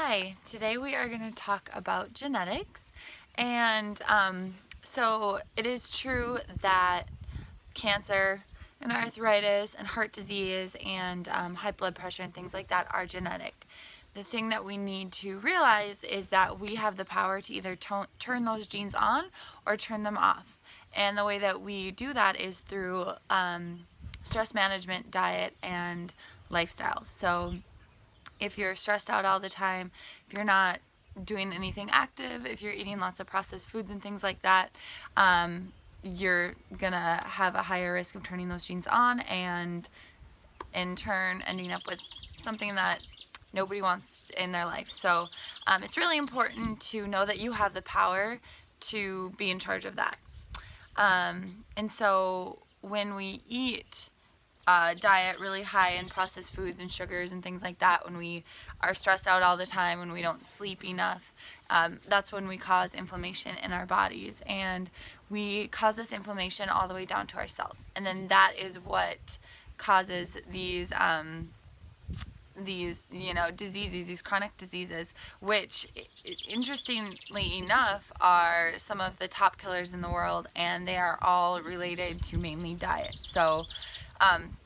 Hi, today we are going to talk about genetics. And so it is true that cancer and arthritis and heart disease and high blood pressure and things like that are genetic. The thing that we need to realize is that we have the power to either turn those genes on or turn them off. And the way that we do that is through stress management, diet, and lifestyle. So if you're stressed out all the time, if you're not doing anything active, if you're eating lots of processed foods and things like that, you're gonna have a higher risk of turning those genes on and in turn ending up with something that nobody wants in their life. So it's really important to know that you have the power to be in charge of that. And so when we eat diet really high in processed foods and sugars and things like that, when we are stressed out all the time, when we don't sleep enough, that's when we cause inflammation in our bodies, and we cause this inflammation all the way down to our cells, and then that is what causes these diseases, these chronic diseases, which interestingly enough are some of the top killers in the world, and they are all related to mainly diet. So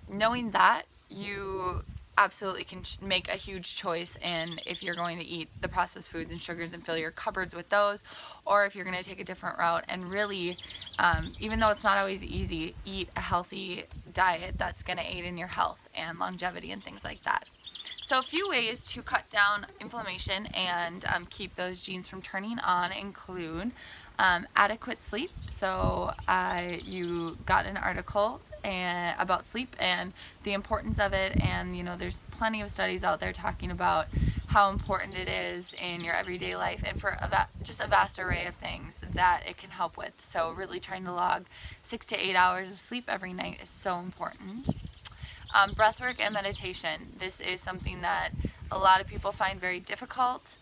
knowing that, you absolutely can make a huge choice in if you're going to eat the processed foods and sugars and fill your cupboards with those, or if you're going to take a different route and really, even though it's not always easy, eat a healthy diet that's going to aid in your health and longevity and things like that. So a few ways to cut down inflammation and keep those genes from turning on include adequate sleep. So you got an article about sleep and the importance of it, and there's plenty of studies out there talking about how important it is in your everyday life and for just a vast array of things that it can help with. So really trying to log 6 to 8 hours of sleep every night is so important. Breathwork and meditation. This is something that a lot of people find very difficult,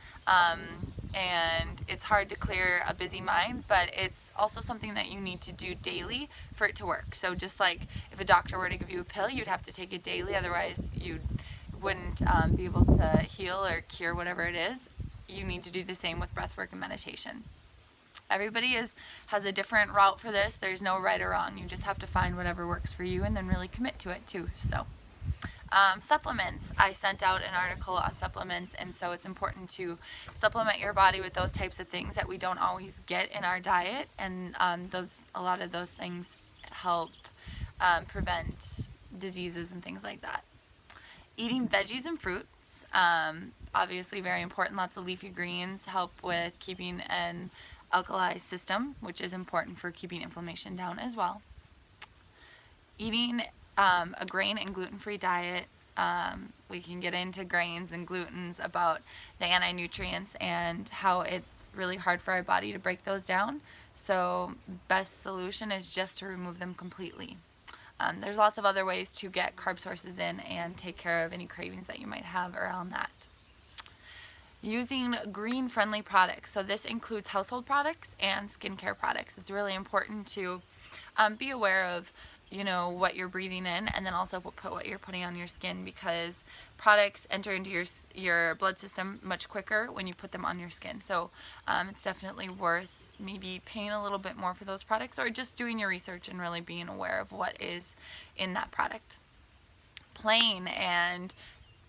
and it's hard to clear a busy mind, but it's also something that you need to do daily for it to work. So just like if a doctor were to give you a pill, you'd have to take it daily, otherwise you wouldn't be able to heal or cure whatever it is. You need to do the same with breathwork and meditation. Everybody has a different route for this. There's no right or wrong. You just have to find whatever works for you and then really commit to it too. So supplements. I sent out an article on supplements, and so it's important to supplement your body with those types of things that we don't always get in our diet, and a lot of those things help prevent diseases and things like that. Eating veggies and fruits, obviously very important. Lots of leafy greens help with keeping an alkali system, which is important for keeping inflammation down as well. Eating a grain and gluten-free diet. We can get into grains and glutens about the anti-nutrients and how it's really hard for our body to break those down. So best solution is just to remove them completely. There's lots of other ways to get carb sources in and take care of any cravings that you might have around that. Using green-friendly products. So this includes household products and skincare products. It's really important to be aware of what you're breathing in, and then also put what you're putting on your skin, because products enter into your blood system much quicker when you put them on your skin. So it's definitely worth maybe paying a little bit more for those products, or just doing your research and really being aware of what is in that product. Playing and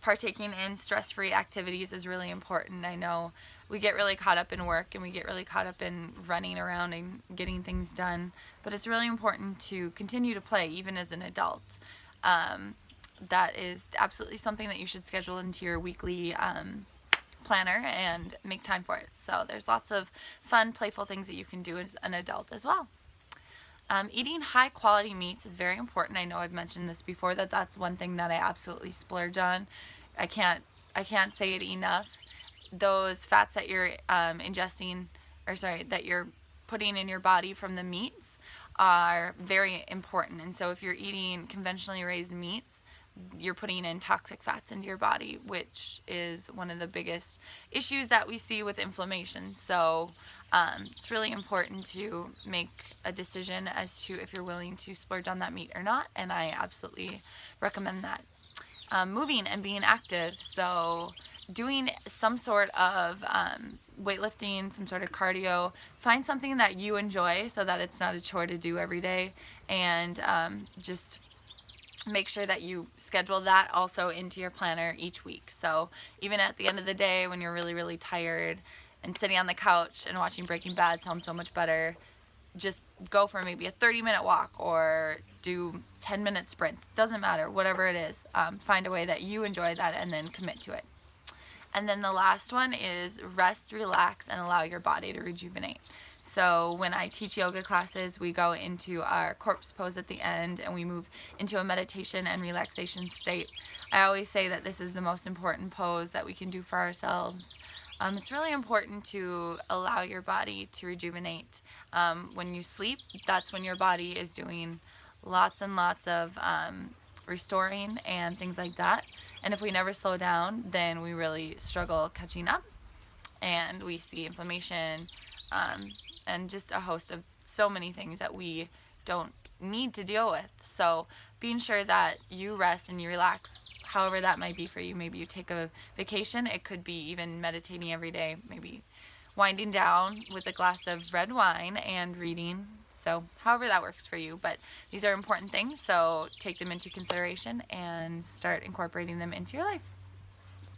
partaking in stress-free activities is really important. I know we get really caught up in work and we get really caught up in running around and getting things done, but it's really important to continue to play even as an adult. That is absolutely something that you should schedule into your weekly planner and make time for it. So there's lots of fun, playful things that you can do as an adult as well. Eating high quality meats is very important. I know I've mentioned this before, that's one thing that I absolutely splurge on. I can't say it enough. Those fats that you're that you're putting in your body from the meats are very important. And so if you're eating conventionally raised meats, you're putting in toxic fats into your body, which is one of the biggest issues that we see with inflammation. So it's really important to make a decision as to if you're willing to splurge on that meat or not, and I absolutely recommend that. Moving and being active. So doing some sort of weightlifting, some sort of cardio. Find something that you enjoy so that it's not a chore to do every day, and just make sure that you schedule that also into your planner each week. So even at the end of the day when you're really, really tired and sitting on the couch and watching Breaking Bad sounds so much better, just go for maybe a 30-minute walk or do 10-minute sprints. Doesn't matter, whatever it is. Find a way that you enjoy that and then commit to it. And then the last one is rest, relax, and allow your body to rejuvenate. So when I teach yoga classes, we go into our corpse pose at the end and we move into a meditation and relaxation state. I always say that this is the most important pose that we can do for ourselves. It's really important to allow your body to rejuvenate. When you sleep, that's when your body is doing lots and lots of restoring and things like that. And if we never slow down, then we really struggle catching up, and we see inflammation and just a host of so many things that we don't need to deal with. So being sure that you rest and you relax, however that might be for you. Maybe you take a vacation. It could be even meditating every day, maybe winding down with a glass of red wine and reading. So however that works for you. But these are important things, so take them into consideration and start incorporating them into your life.